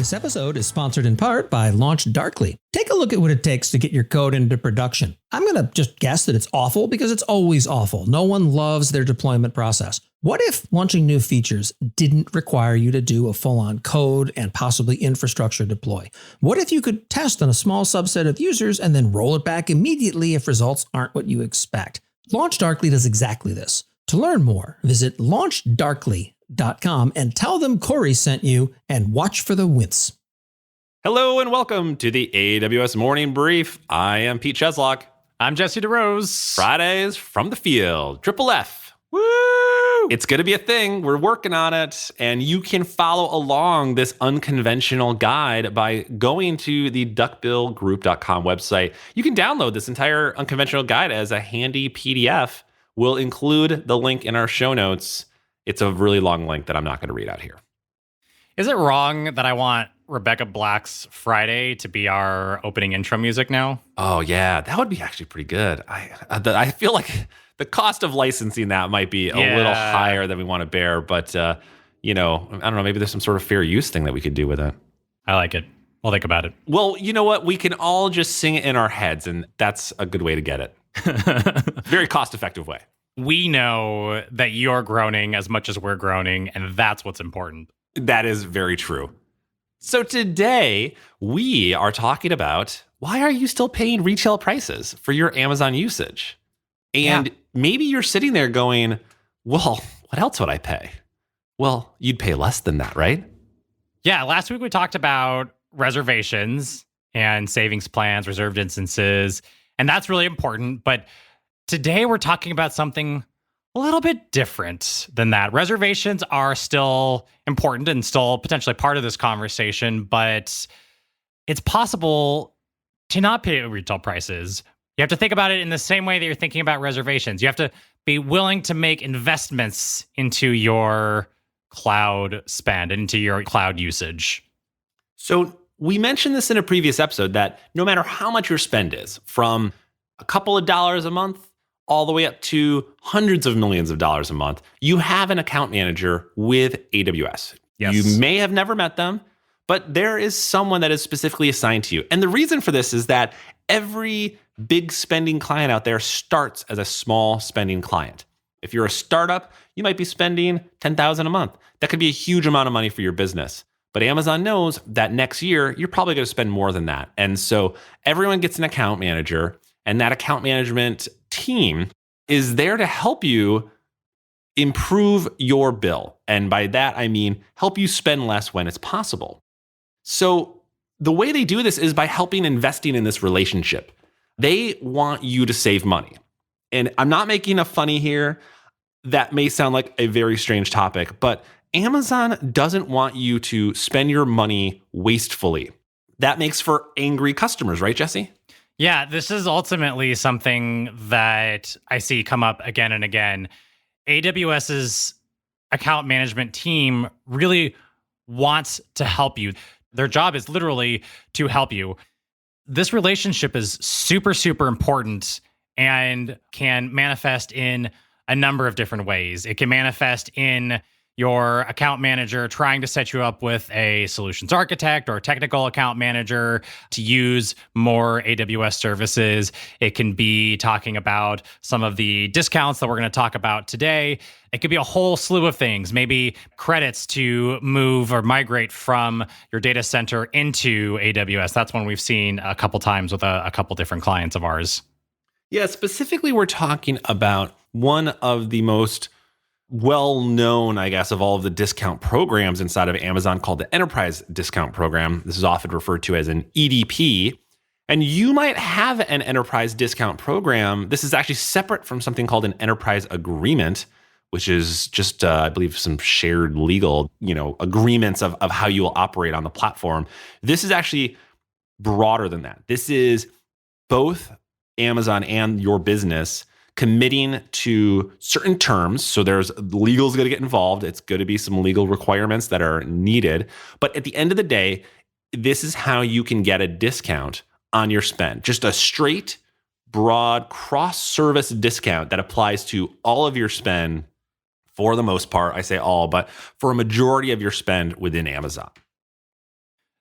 This episode is sponsored in part by Launch Darkly. Take a look at what it takes to get your code into production. I'm going to just guess that it's awful because it's always awful. No one loves their deployment process. What if launching new features didn't require you to do a full-on code and possibly infrastructure deploy? What if you could test on a small subset of users and then roll it back immediately if results aren't what you expect? Launch Darkly does exactly this. To learn more, visit launchdarkly.com and tell them Corey sent you and watch for the wince. Hello and welcome to the AWS Morning Brief. I am Pete Cheslock. I'm Jesse DeRose. Fridays from the field. Triple F. Woo! It's going to be a thing. We're working on it. And you can follow along this unconventional guide by going to the duckbillgroup.com website. You can download this entire unconventional guide as a handy PDF. We'll include the link in our show notes. It's a really long link that I'm not going to read out here. Is it wrong that I want Rebecca Black's Friday to be our opening intro music now? Oh, yeah. That would be actually pretty good. I feel like the cost of licensing that might be a little higher than we want to bear. But, I don't know. Maybe there's some sort of fair use thing that we could do with it. I like it. We'll think about it. Well, you know what? We can all just sing it in our heads, and that's a good way to get it. Very cost-effective way. We know that you're groaning as much as we're groaning, and that's what's important. That is very true. So today, we are talking about why are you still paying retail prices for your Amazon usage? And maybe you're sitting there going, well, what else would I pay? Well, you'd pay less than that, right? Yeah, last week we talked about reservations and savings plans, reserved instances, and that's really important. But today we're talking about something a little bit different than that. Reservations are still important and still potentially part of this conversation, but it's possible to not pay retail prices. You have to think about it in the same way that you're thinking about reservations. You have to be willing to make investments into your cloud spend, into your cloud usage. So we mentioned this in a previous episode that no matter how much your spend is, from a couple of dollars a month all the way up to hundreds of millions of dollars a month, you have an account manager with AWS. Yes. You may have never met them, but there is someone that is specifically assigned to you. And the reason for this is that every big spending client out there starts as a small spending client. If you're a startup, you might be spending $10,000 a month. That could be a huge amount of money for your business. But Amazon knows that next year, you're probably going to spend more than that. And so everyone gets an account manager, and that account management team is there to help you improve your bill. And by that, I mean help you spend less when it's possible. So the way they do this is by helping investing in this relationship. They want you to save money. And I'm not making a funny here. That may sound like a very strange topic, but Amazon doesn't want you to spend your money wastefully. That makes for angry customers, right, Jesse? Yeah, this is ultimately something that I see come up again and again. AWS's account management team really wants to help you. Their job is literally to help you. This relationship is super, super important and can manifest in a number of different ways. It can manifest in your account manager trying to set you up with a solutions architect or a technical account manager to use more AWS services. It can be talking about some of the discounts that we're going to talk about today. It could be a whole slew of things, maybe credits to move or migrate from your data center into AWS. That's one we've seen a couple times with a couple different clients of ours. Yeah, specifically, we're talking about one of the most well-known, I guess, of all of the discount programs inside of Amazon called the Enterprise Discount Program. This is often referred to as an EDP. And you might have an Enterprise Discount Program. This is actually separate from something called an Enterprise Agreement, which is just, I believe, some shared legal, agreements of how you will operate on the platform. This is actually broader than that. This is both Amazon and your business committing to certain terms. So there's legal's going to get involved. It's going to be some legal requirements that are needed. But at the end of the day, this is how you can get a discount on your spend. Just a straight, broad, cross-service discount that applies to all of your spend for the most part. I say all, but for a majority of your spend within Amazon.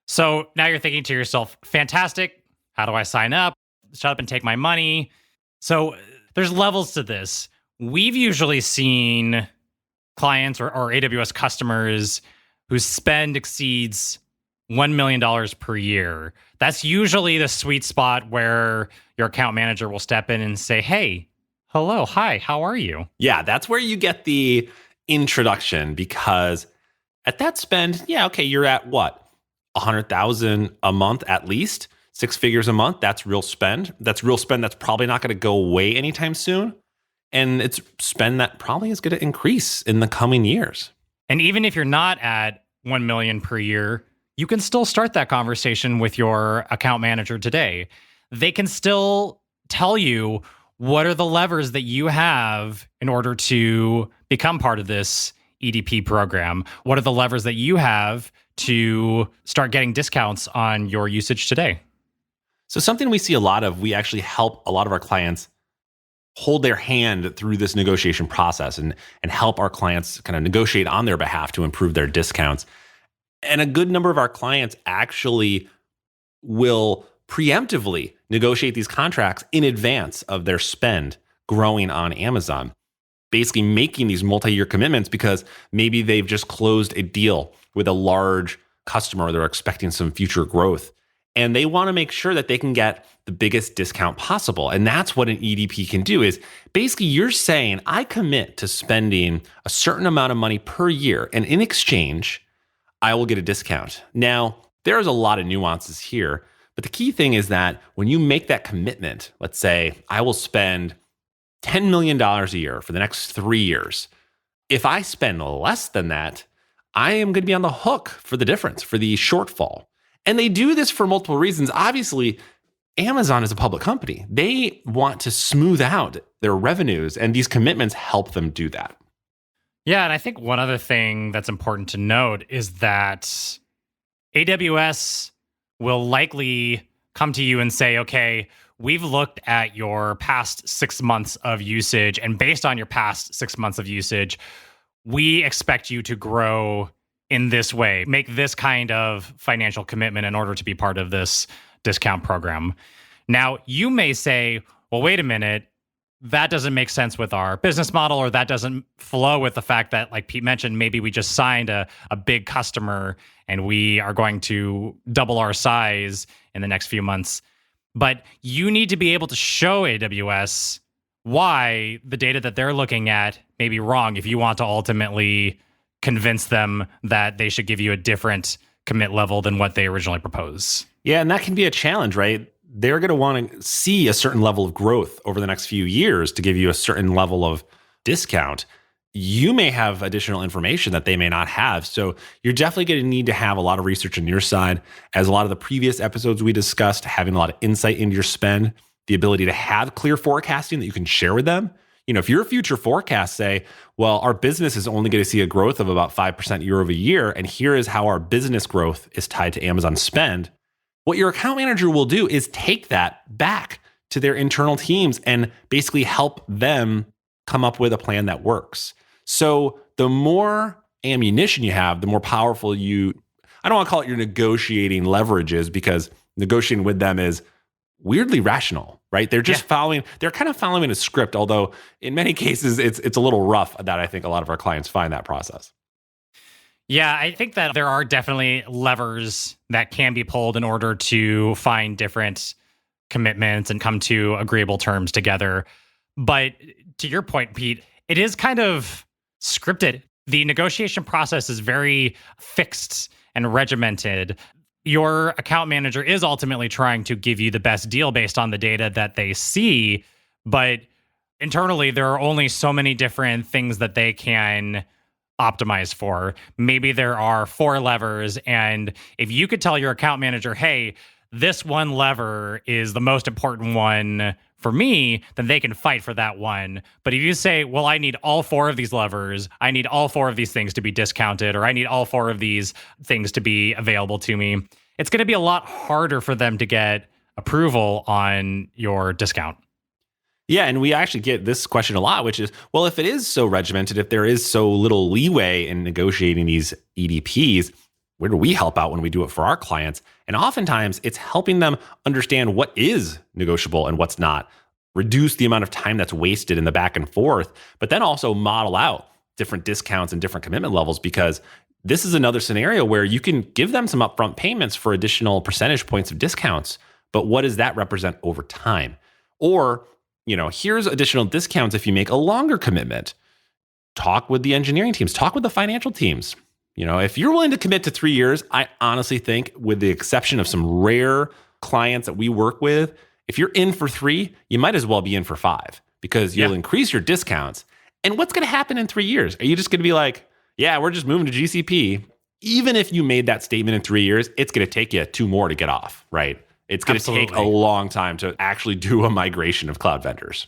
So now you're thinking to yourself, fantastic. How do I sign up? Shut up and take my money. So there's levels to this. We've usually seen clients or AWS customers whose spend exceeds $1 million per year. That's usually the sweet spot where your account manager will step in and say, hey, hello, hi, how are you? Yeah, that's where you get the introduction, because at that spend, yeah, okay, you're at what? 100,000 a month at least, 6 figures a month. That's real spend. That's real spend that's probably not going to go away anytime soon. And it's spend that probably is going to increase in the coming years. And even if you're not at 1 million per year, you can still start that conversation with your account manager today. They can still tell you what are the levers that you have in order to become part of this EDP program. What are the levers that you have to start getting discounts on your usage today? So something we see a lot of, we actually help a lot of our clients hold their hand through this negotiation process and help our clients kind of negotiate on their behalf to improve their discounts. And a good number of our clients actually will preemptively negotiate these contracts in advance of their spend growing on Amazon, basically making these multi-year commitments because maybe they've just closed a deal with a large customer or they're expecting some future growth. And they want to make sure that they can get the biggest discount possible. And that's what an EDP can do is basically you're saying, I commit to spending a certain amount of money per year. And in exchange, I will get a discount. Now, there's a lot of nuances here, but the key thing is that when you make that commitment, let's say I will spend $10 million a year for the next 3 years. If I spend less than that, I am going to be on the hook for the difference, for the shortfall. And they do this for multiple reasons. Obviously, Amazon is a public company. They want to smooth out their revenues, and these commitments help them do that. Yeah, and I think one other thing that's important to note is that AWS will likely come to you and say, okay, we've looked at your past 6 months of usage, and based on your past 6 months of usage, we expect you to grow in this way, make this kind of financial commitment in order to be part of this discount program. Now, you may say, well, wait a minute, that doesn't make sense with our business model, or that doesn't flow with the fact that, like Pete mentioned, maybe we just signed a big customer and we are going to double our size in the next few months. But you need to be able to show AWS why the data that they're looking at may be wrong if you want to ultimately convince them that they should give you a different commit level than what they originally proposed. Yeah, and that can be a challenge, right? They're going to want to see a certain level of growth over the next few years to give you a certain level of discount. You may have additional information that they may not have. So you're definitely going to need to have a lot of research on your side. As a lot of the previous episodes we discussed, having a lot of insight into your spend, the ability to have clear forecasting that you can share with them. You know, if your future forecasts say, well, our business is only going to see a growth of about 5% year over year, and here is how our business growth is tied to Amazon spend, what your account manager will do is take that back to their internal teams and basically help them come up with a plan that works. So the more ammunition you have, the more powerful I don't want to call it your negotiating leverage is, because negotiating with them is weirdly rational, right? They're just they're kind of following a script, although in many cases it's a little rough that I think a lot of our clients find that process. Yeah, I think that there are definitely levers that can be pulled in order to find different commitments and come to agreeable terms together. But to your point, Pete, it is kind of scripted. The negotiation process is very fixed and regimented. Your account manager is ultimately trying to give you the best deal based on the data that they see, but internally there are only so many different things that they can optimize for. Maybe there are 4 levers, and if you could tell your account manager, hey, this one lever is the most important one for me, then they can fight for that one. But if you say, well, I need all 4 of these levers, I need all 4 of these things to be discounted, or I need all 4 of these things to be available to me, it's going to be a lot harder for them to get approval on your discount. Yeah, and we actually get this question a lot, which is, well, if it is so regimented, if there is so little leeway in negotiating these EDPs, where do we help out when we do it for our clients? And oftentimes it's helping them understand what is negotiable and what's not, reduce the amount of time that's wasted in the back and forth, but then also model out different discounts and different commitment levels, because this is another scenario where you can give them some upfront payments for additional percentage points of discounts, but what does that represent over time? Or, here's additional discounts if you make a longer commitment. Talk with the engineering teams, talk with the financial teams. If you're willing to commit to 3 years, I honestly think, with the exception of some rare clients that we work with, if you're in for 3, you might as well be in for 5, because you'll increase your discounts. And what's going to happen in 3 years? Are you just going to be like, yeah, we're just moving to GCP? Even if you made that statement in 3 years, it's going to take you 2 more to get off, right? It's going to take a long time to actually do a migration of cloud vendors.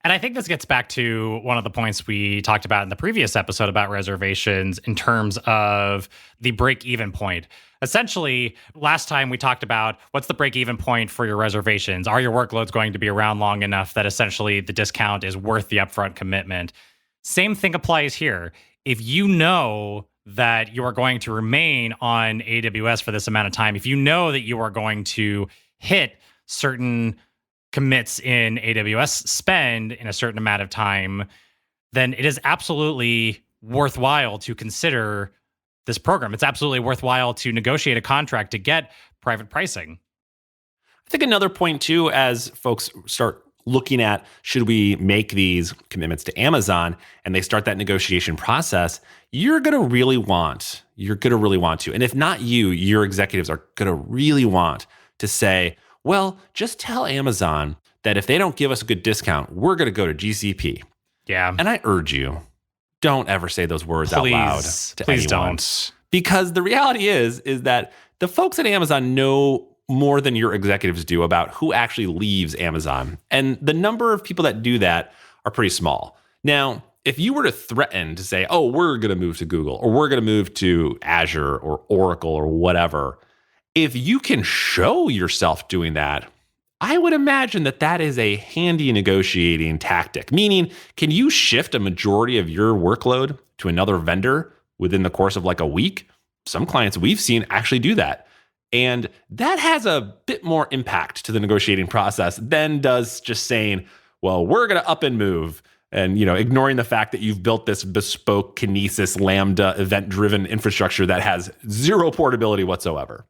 And I think this gets back to one of the points we talked about in the previous episode about reservations in terms of the break-even point. Essentially, last time we talked about what's the break-even point for your reservations? Are your workloads going to be around long enough that essentially the discount is worth the upfront commitment? Same thing applies here. If you know that you are going to remain on AWS for this amount of time, if you know that you are going to hit certain commits in AWS spend in a certain amount of time, then it is absolutely worthwhile to consider this program. It's absolutely worthwhile to negotiate a contract to get private pricing. I think another point too, as folks start looking at, should we make these commitments to Amazon, and they start that negotiation process, you're going to really want to, and if not you, your executives are going to really want to say, well, just tell Amazon that if they don't give us a good discount, we're going to go to GCP. Yeah. And I urge you, don't ever say those words out loud to please anyone. Don't. Because the reality is that the folks at Amazon know more than your executives do about who actually leaves Amazon. And the number of people that do that are pretty small. Now, if you were to threaten to say, oh, we're going to move to Google, or we're going to move to Azure or Oracle or whatever, if you can show yourself doing that, I would imagine that is a handy negotiating tactic. Meaning, can you shift a majority of your workload to another vendor within the course of like a week? Some clients we've seen actually do that. And that has a bit more impact to the negotiating process than does just saying, well, we're going to up and move, and ignoring the fact that you've built this bespoke Kinesis Lambda event-driven infrastructure that has zero portability whatsoever.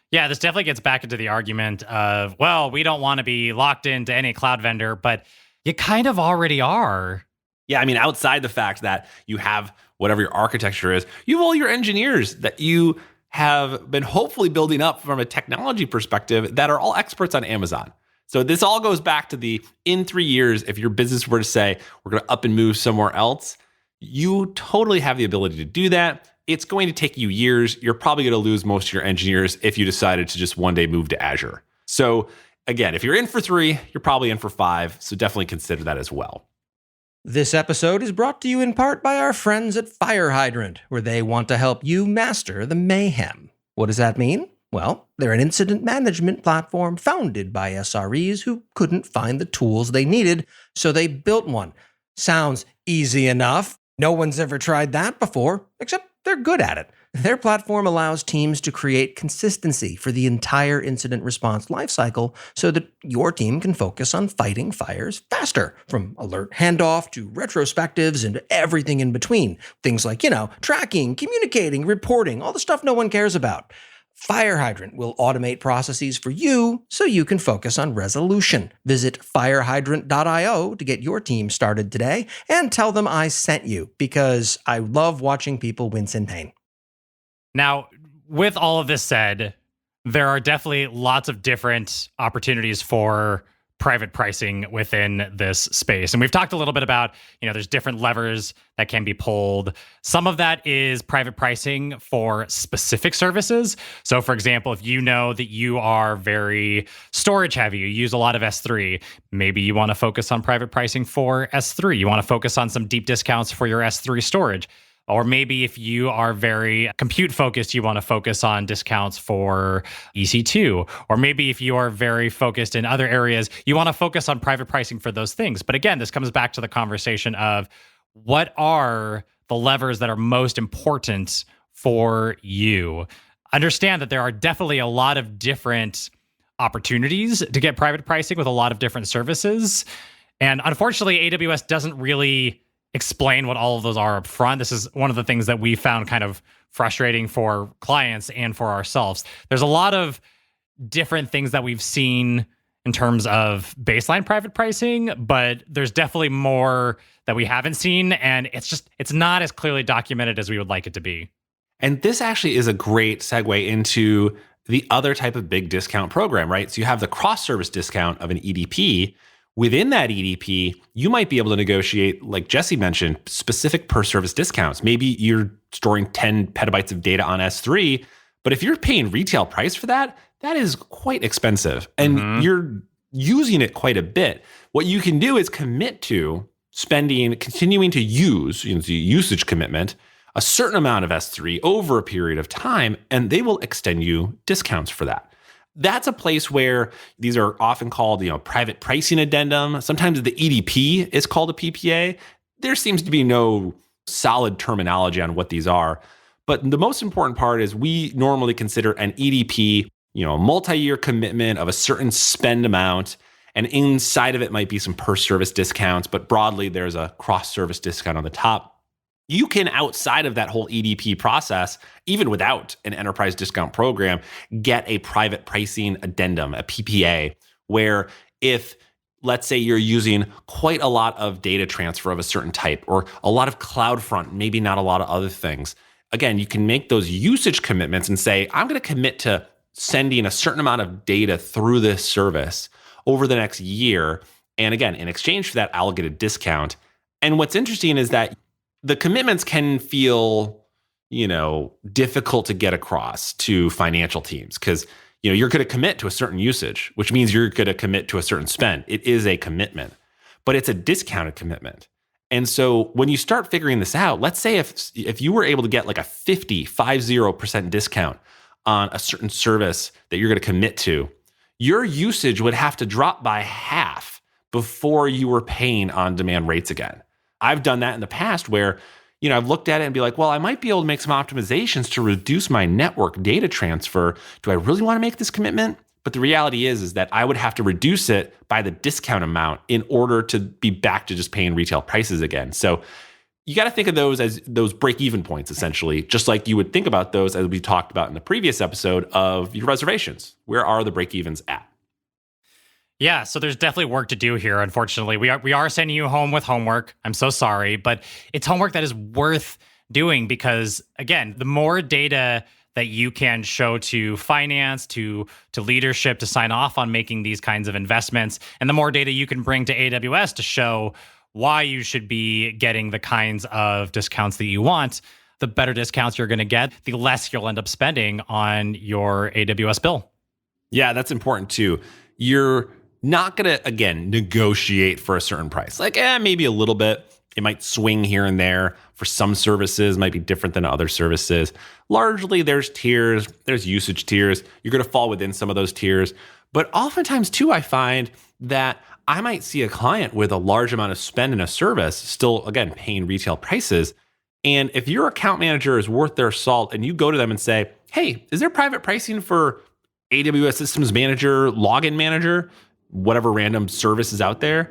Yeah, this definitely gets back into the argument of, well, we don't want to be locked into any cloud vendor, but you kind of already are. Yeah, I mean, outside the fact that you have whatever your architecture is, you have all your engineers that you have been hopefully building up from a technology perspective that are all experts on Amazon. So this all goes back to in 3 years, if your business were to say, we're going to up and move somewhere else, you totally have the ability to do that. It's going to take you years. You're probably going to lose most of your engineers if you decided to just one day move to Azure. So again, if you're in for 3, you're probably in for 5. So definitely consider that as well. This episode is brought to you in part by our friends at Fire Hydrant, where they want to help you master the mayhem. What does that mean? Well, they're an incident management platform founded by SREs who couldn't find the tools they needed, so they built one. Sounds easy enough. No one's ever tried that before, except they're good at it. Their platform allows teams to create consistency for the entire incident response lifecycle so that your team can focus on fighting fires faster, from alert handoff to retrospectives and everything in between. Things like, tracking, communicating, reporting, all the stuff no one cares about. Fire Hydrant will automate processes for you so you can focus on resolution. Visit firehydrant.io to get your team started today and tell them I sent you, because I love watching people wince in pain. Now, with all of this said, there are definitely lots of different opportunities for private pricing within this space. And we've talked a little bit about, there's different levers that can be pulled. Some of that is private pricing for specific services. So for example, if you know that you are very storage heavy, you use a lot of S3, maybe you want to focus on private pricing for S3. You want to focus on some deep discounts for your S3 storage. Or maybe if you are very compute focused, you want to focus on discounts for EC2. Or maybe if you are very focused in other areas, you want to focus on private pricing for those things. But again, this comes back to the conversation of what are the levers that are most important for you? understand that there are definitely a lot of different opportunities to get private pricing with a lot of different services. And unfortunately, AWS doesn't really explain what all of those are up front. This is one of the things that we found kind of frustrating for clients and for ourselves. There's a lot of different things that we've seen in terms of baseline private pricing, but there's definitely more that we haven't seen. And it's not as clearly documented as we would like it to be. And this actually is a great segue into the other type of big discount program, right? So you have the cross-service discount of an EDP. Within that EDP, you might be able to negotiate, like Jesse mentioned, specific per-service discounts. Maybe you're storing 10 petabytes of data on S3, but if you're paying retail price for that, that is quite expensive. And you're using it quite a bit. What you can do is commit to continuing to use, the usage commitment, a certain amount of S3 over a period of time, and they will extend you discounts for that. That's a place where these are often called, private pricing addendum. Sometimes the EDP is called a PPA. There seems to be no solid terminology on what these are. But the most important part is we normally consider an EDP, a multi-year commitment of a certain spend amount. And inside of it might be some per-service discounts, but broadly, there's a cross-service discount on the top. You can, outside of that whole EDP process, even without an enterprise discount program, get a private pricing addendum, a PPA, where if, let's say, you're using quite a lot of data transfer of a certain type or a lot of CloudFront, maybe not a lot of other things, again, you can make those usage commitments and say, I'm going to commit to sending a certain amount of data through this service over the next year. And again, in exchange for that, I'll get a discount. And what's interesting is that the commitments can feel, difficult to get across to financial teams because, you're going to commit to a certain usage, which means you're going to commit to a certain spend. It is a commitment, but it's a discounted commitment. And so when you start figuring this out, let's say if you were able to get like a 50% discount on a certain service that you're going to commit to, your usage would have to drop by half before you were paying on-demand rates again. I've done that in the past where, I've looked at it and be like, well, I might be able to make some optimizations to reduce my network data transfer. Do I really want to make this commitment? But the reality is that I would have to reduce it by the discount amount in order to be back to just paying retail prices again. So you got to think of those as those break-even points, essentially, just like you would think about those as we talked about in the previous episode of your reservations. Where are the break-evens at? Yeah, so there's definitely work to do here. Unfortunately, we are sending you home with homework. I'm so sorry, but it's homework that is worth doing because, again, the more data that you can show to finance, to leadership, to sign off on making these kinds of investments, and the more data you can bring to AWS to show why you should be getting the kinds of discounts that you want, the better discounts you're going to get, the less you'll end up spending on your AWS bill. Yeah, that's important too. You're not going to, again, negotiate for a certain price. Like, maybe a little bit. It might swing here and there. For some services, might be different than other services. Largely, there's tiers. There's usage tiers. You're going to fall within some of those tiers. But oftentimes, too, I find that I might see a client with a large amount of spend in a service, still, again, paying retail prices. And if your account manager is worth their salt and you go to them and say, hey, is there private pricing for AWS Systems Manager, Login Manager, whatever random service is out there,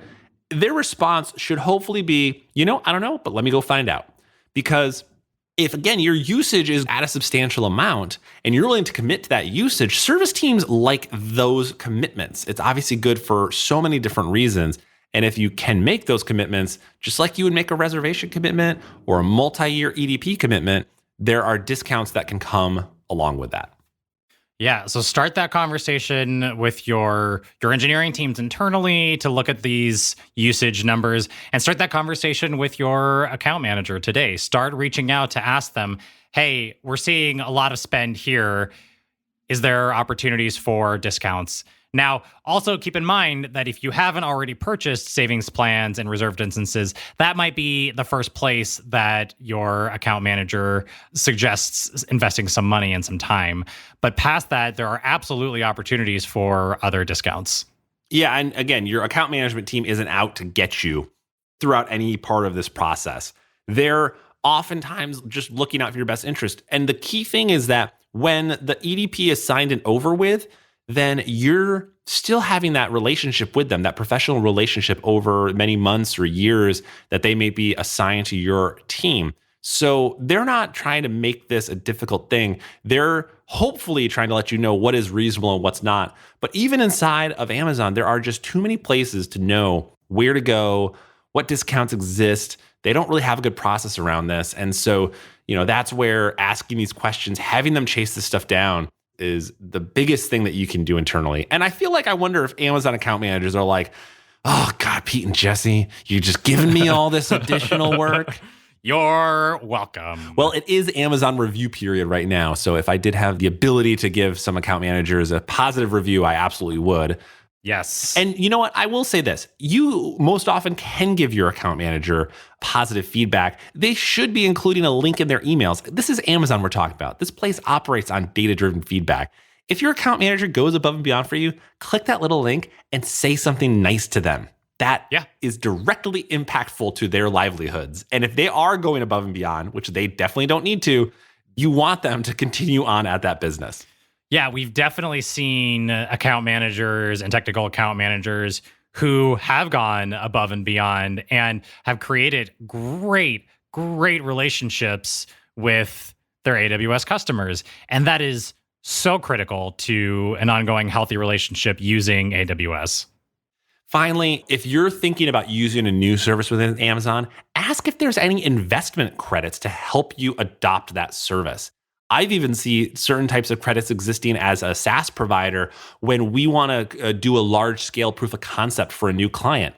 their response should hopefully be, I don't know, but let me go find out. Because if, again, your usage is at a substantial amount and you're willing to commit to that usage, service teams like those commitments. It's obviously good for so many different reasons. And if you can make those commitments, just like you would make a reservation commitment or a multi-year EDP commitment, there are discounts that can come along with that. Yeah, so start that conversation with your engineering teams internally to look at these usage numbers, and start that conversation with your account manager today. Start reaching out to ask them, hey, we're seeing a lot of spend here. Is there opportunities for discounts? Now, also keep in mind that if you haven't already purchased savings plans and reserved instances, that might be the first place that your account manager suggests investing some money and some time. But past that, there are absolutely opportunities for other discounts. Yeah, and again, your account management team isn't out to get you throughout any part of this process. They're oftentimes just looking out for your best interest. And the key thing is that When the EDP is signed and over with, then you're still having that relationship with them, that professional relationship over many months or years that they may be assigned to your team. So they're not trying to make this a difficult thing. They're hopefully trying to let you know what is reasonable and what's not. But even inside of Amazon, there are just too many places to know where to go, what discounts exist. They don't really have a good process around this. And so, that's where asking these questions, having them chase this stuff down is the biggest thing that you can do internally. And I wonder if Amazon account managers are like, oh God, Pete and Jesse, you're just giving me all this additional work. You're welcome. Well, it is Amazon review period right now. So if I did have the ability to give some account managers a positive review, I absolutely would. Yes. And you know what? I will say this. You most often can give your account manager positive feedback. They should be including a link in their emails. This is Amazon we're talking about. This place operates on data-driven feedback. If your account manager goes above and beyond for you, click that little link and say something nice to them. That is directly impactful to their livelihoods. And if they are going above and beyond, which they definitely don't need to, you want them to continue on at that business. Yeah, we've definitely seen account managers and technical account managers who have gone above and beyond and have created great relationships with their AWS customers. And that is so critical to an ongoing healthy relationship using AWS. Finally, if you're thinking about using a new service within Amazon, ask if there's any investment credits to help you adopt that service. I've even seen certain types of credits existing as a SaaS provider when we want to do a large-scale proof of concept for a new client.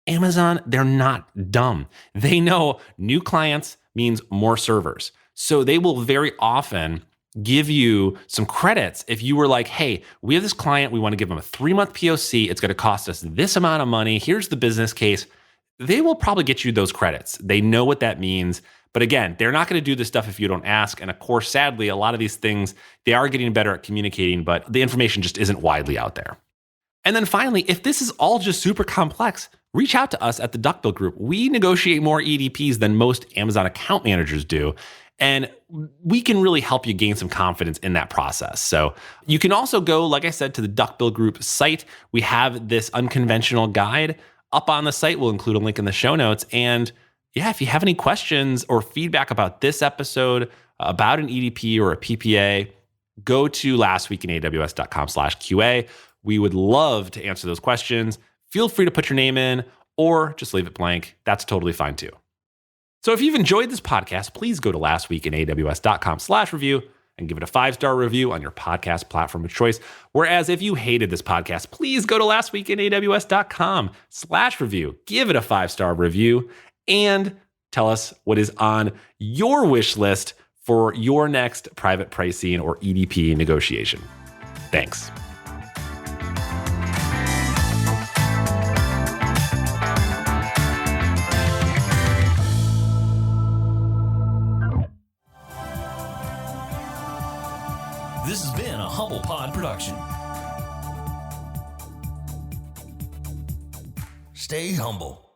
Amazon, they're not dumb. They know new clients means more servers. So they will very often give you some credits if you were like, hey, we have this client, we want to give them a 3-month POC, it's going to cost us this amount of money, here's the business case. They will probably get you those credits. They know what that means. But again, they're not going to do this stuff if you don't ask. And of course, sadly, a lot of these things, they are getting better at communicating, but the information just isn't widely out there. And then finally, if this is all just super complex, reach out to us at the Duckbill Group. We negotiate more EDPs than most Amazon account managers do. And we can really help you gain some confidence in that process. So you can also go, like I said, to the Duckbill Group site. We have this unconventional guide up on the site. We'll include a link in the show notes. And yeah, if you have any questions or feedback about this episode, about an EDP or a PPA, go to lastweekinaws.com/QA. We would love to answer those questions. Feel free to put your name in or just leave it blank. That's totally fine too. So if you've enjoyed this podcast, please go to lastweekinaws.com/review and give it a 5-star review on your podcast platform of choice. Whereas if you hated this podcast, please go to lastweekinaws.com/review. Give it a 5-star review and tell us what is on your wish list for your next private pricing or EDP negotiation. Thanks. This has been a Humble Pod production. Stay humble.